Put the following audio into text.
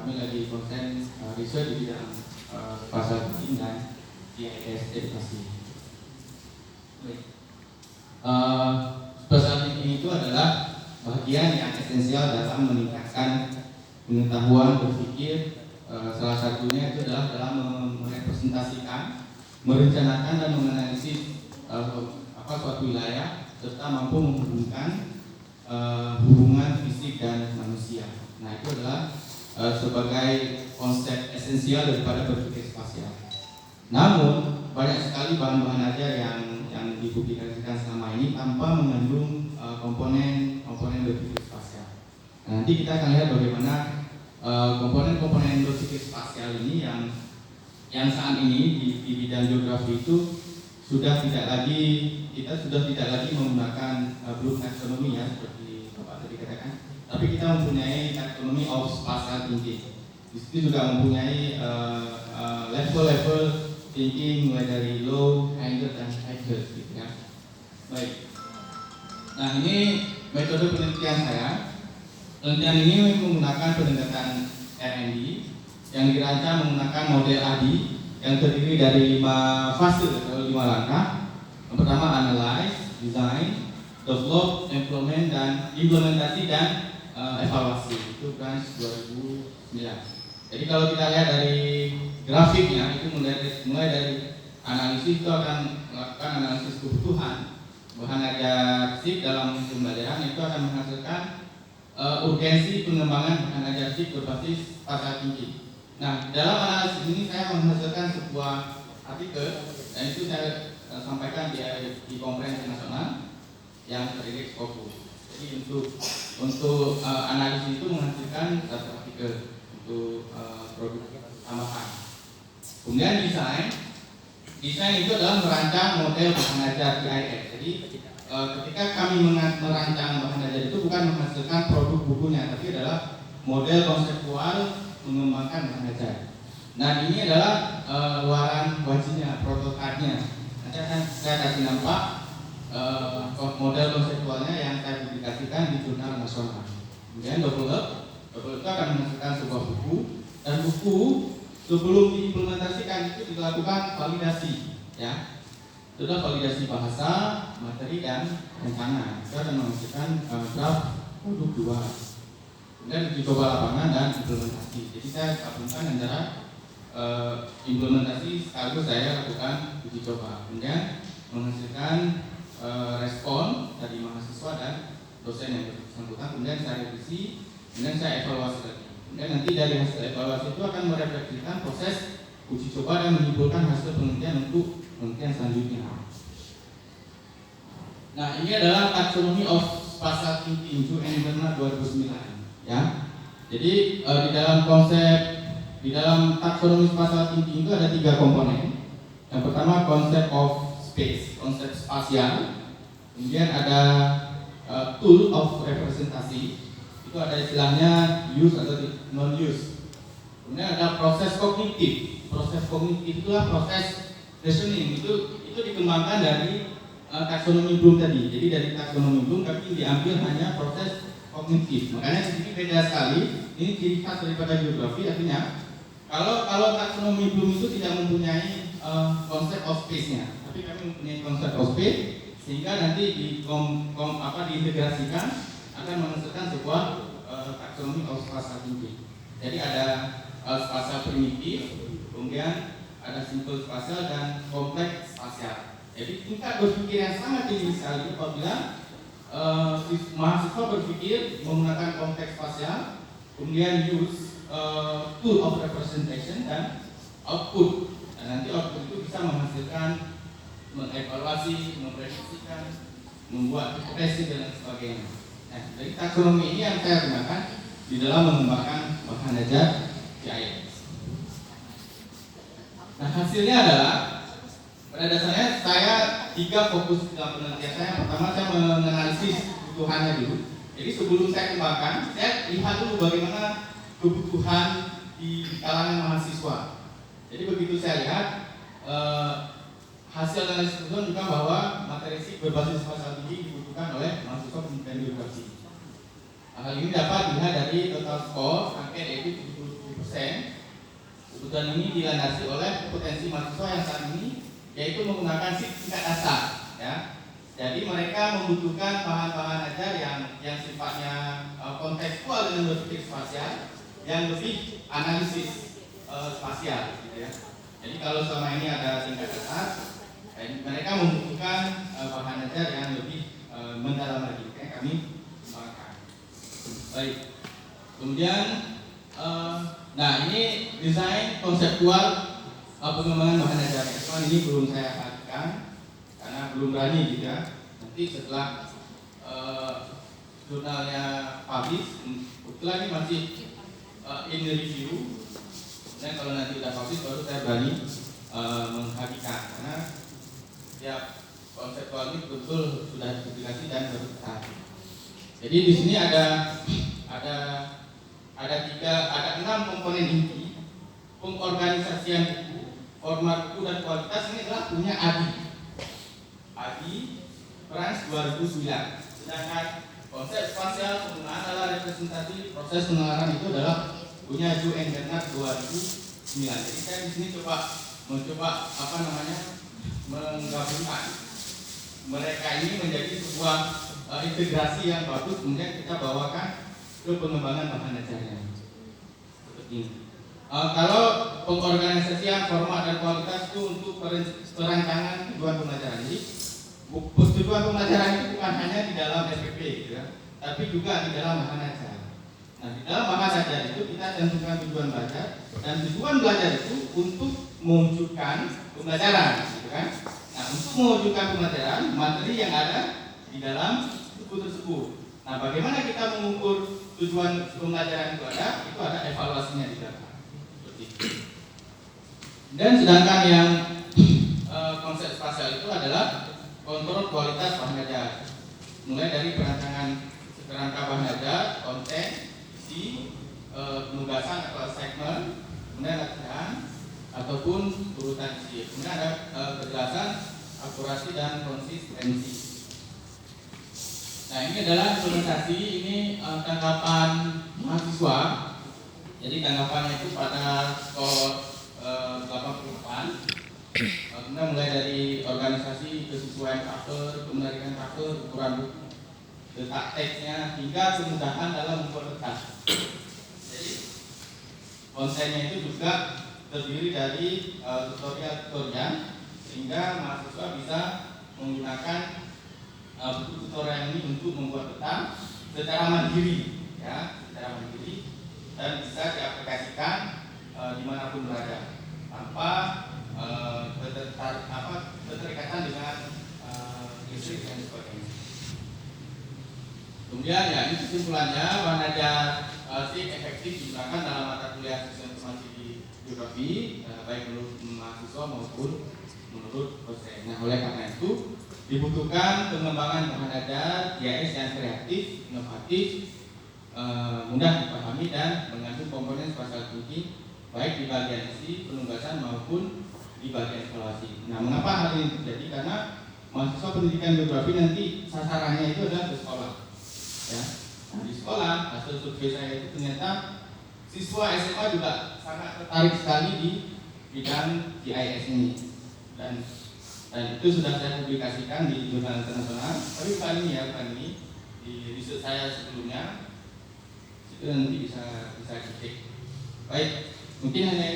kami lagi konsen research di bidang spasial thinking dan GIS edukasi. Spasial thinking itu adalah bagian yang esensial dalam meningkatkan pengetahuan berpikir. Salah satunya itu adalah dalam merepresentasikan, merencanakan dan menganalisis suatu wilayah serta mampu menghubungkan hubungan fisik dan manusia. Nah, itu adalah sebagai konsep esensial daripada berpikir spasial. Namun banyak sekali bahan-bahan ajar yang dipublikasikan selama ini tanpa mengandung komponen berpikir spasial. Nah, nanti kita akan lihat bagaimana komponen-komponen berpikir spasial ini yang saat ini di bidang geografi itu kita sudah tidak lagi menggunakan Bloom taxonomy ya seperti Bapak tadi katakan, tapi kita mempunyai taxonomy of spatial thinking. Di situ juga mempunyai level-level thinking mulai dari low, higher dan higher gitu ya. Baik. Nah, ini metode penelitian saya. Penelitian ini menggunakan pendekatan R&D yang dirancang menggunakan model ADI yang terdiri dari 5 fase atau 5 langkah. Yang pertama analyze, design, develop, implementasi dan evaluasi. Itu branch 2009. Jadi kalau kita lihat dari grafiknya itu mulai dari analisis itu akan melakukan analisis kebutuhan bahan ajar SIP dalam pembelajaran, itu akan menghasilkan urgensi pengembangan bahan ajar SIP berbasis spasial thinking. Nah, dalam analisis ini saya menghasilkan sebuah artikel dan itu saya sampaikan di konferensi nasional yang terdiri Scopus. Jadi untuk analisis itu menghasilkan satu artikel untuk produk tambahan. Kemudian desain itu adalah merancang model bahan ajar GIS. Jadi ketika kami merancang bahan ajar itu bukan menghasilkan produk bukunya, tapi adalah model konseptual mengembangkan bahan ajar. Nah, ini adalah luaran wajibnya, prototipe-nya. Nanti akan saya kasih nampak model konseptualnya yang saya publikasikan di jurnal nasional. Kemudian develop itu akan menghasilkan sebuah buku, dan buku sebelum diimplementasikan itu dilakukan validasi, ya. Itu adalah validasi bahasa, materi dan rencana. Itu akan menghasilkan draft produk 2. Kemudian uji coba lapangan dan implementasi. Jadi saya gabungkan antara implementasi sekaligus saya lakukan uji coba. Kemudian menghasilkan respon dari mahasiswa dan dosen yang bersangkutan. Kemudian saya revisi, kemudian saya evaluasi lagi. Kemudian nanti dari hasil evaluasi itu akan merefleksikan proses uji coba dan menyimpulkan hasil penelitian untuk penelitian selanjutnya. Nah, ini adalah taxonomy of spatial thinking to Enverna 2009. Ya, jadi di dalam taksonomi spasial thinking itu ada 3 komponen. Yang pertama konsep of space, konsep spasial. Kemudian ada tool of representasi, itu ada istilahnya use atau non use. Kemudian ada proses kognitif. Proses kognitif itulah proses reasoning. Itu dikembangkan dari taksonomi Bloom tadi. Jadi dari taksonomi Bloom tapi diambil hanya proses kognitif. Makanya di sini beda sekali. Ini ciri khas daripada geografi. Artinya kalau taksonomi Bloom itu tidak mempunyai konsep of space-nya, tapi kami mempunyai konsep of space, sehingga nanti diintegrasikan akan menghasilkan sebuah taksonomi of spatial thinking. Jadi ada spasial primitif, kemudian ada simple spasial dan kompleks spasial. Jadi tingkat berpikir yang sangat tinggi sekali apabila mahasiswa berpikir menggunakan konteks spasial, kemudian use tool of representation dan output. Dan nanti output itu bisa menghasilkan, mengevaluasi, memprediksikan, membuat hipotesis dan sebagainya. Nah, jadi taksonomi ini yang saya gunakan di dalam mengembangkan bahan ajar GIS. Nah, hasilnya adalah pada dasarnya saya 3 fokus dalam penelitian saya. Pertama, saya menganalisis kebutuhannya dulu. Jadi sebelum saya kembangkan, saya lihat dulu bagaimana kebutuhan di kalangan mahasiswa. Jadi begitu saya lihat hasil analisis menunjukkan bahwa materi SIP berbasis spasial tinggi dibutuhkan oleh mahasiswa pendidikan geografi. Hal ini dapat dilihat dari total skor angket yaitu 77%. kebutuhan ini dilandasi oleh potensi mahasiswa yang saat ini yaitu menggunakan shift tingkat dasar, ya. Jadi mereka membutuhkan bahan-bahan ajar yang sifatnya kontekstual dengan berpikir spasial, yang lebih analisis spasial, gitu ya. Jadi kalau selama ini ada tingkat dasar, mereka membutuhkan bahan ajar yang lebih mendalam lagi. Kayak kami kembangkan. Baik. Kemudian, nah ini desain konseptual pengembangan bahan ajar. Cuman ini belum saya perhatikan karena belum berani, gitu ya. Nanti setelah jurnalnya publish, kebetulan ini masih in review. Dan kalau nanti udah publish baru saya berani menghadirkan karena ya konseptual ini betul sudah dipublikasi dan baru kita. Jadi di sini ada 6 komponen inti pengorganisasian buku, format buku dan kualitas. Ini adalah punya Adi Trans 2009. Sedangkan konsep spasial penggunaan adalah representasi proses pengenalan itu adalah punya Ju and Bernard 2009. Jadi saya di sini mencoba menggabungkan mereka ini menjadi sebuah integrasi yang bagus, kemudian kita bawakan ke pengembangan bahan ajarnya. Seperti ini. Kalau pengorganisasian format dan kualitas itu untuk perancangan tujuan pembelajaran. Jadi tujuan pembelajaran itu bukan hanya di dalam SPP, gitu ya, tapi juga di dalam bahan ajar. Nah, di dalam bahan ajar itu kita tentukan tujuan belajar, dan tujuan belajar itu untuk mewujudkan pembelajaran, gitu kan? Nah, untuk mewujudkan pembelajaran, materi yang ada di dalam buku tersebut. Nah, bagaimana kita mengukur tujuan pembelajaran itu ada evaluasinya di dalam. Seperti itu. Dan sedangkan yang konsep spasial itu adalah kontrol kualitas bahan ajar, mulai dari perancangan kerangka bahan ajar, konten, isi, penugasan atau segmen, kemudian latihan ataupun urutan isi. Kemudian ada kejelasan, akurasi dan konsistensi. Nah, ini adalah implementasi, ini tanggapan mahasiswa. Jadi tanggapannya itu pada skor 88. Kemudian mulai dari organisasi, kesesuaian cover, kemenarikan cover, ukuran buku, letak teksnya, hingga kemudahan dalam membuat letak. Jadi kontennya itu juga terdiri dari tutorial-tutorial, sehingga mahasiswa bisa menggunakan buku tutorial ini untuk membuat letak secara mandiri, ya, secara mandiri, dan bisa diaplikasikan dimanapun berada tanpa keterikatan dengan listrik dan sebagainya. Kemudian ya ini kesimpulannya, bahan ajar SIP efektif digunakan dalam mata kuliah sistem informasi di geografi, baik menurut mahasiswa maupun menurut dosen. Nah, oleh karena itu dibutuhkan pengembangan bahan ajar GIS yang kreatif, inovatif, mudah dipahami dan mengandung komponen spasial tinggi, baik di bagian isi, penugasan maupun di bagian evaluasi. Nah, mengapa hal ini terjadi? Karena mahasiswa pendidikan geografi nanti sasarannya itu adalah ke sekolah, ya. Nah, di sekolah hasil survei saya itu ternyata siswa SMA juga sangat tertarik sekali di bidang GIS ini, dan itu sudah saya publikasikan di jurnal internasional. Tapi bukan ini, ya, bukan ini, di riset saya sebelumnya itu nanti bisa dicek. Baik, mungkin hanya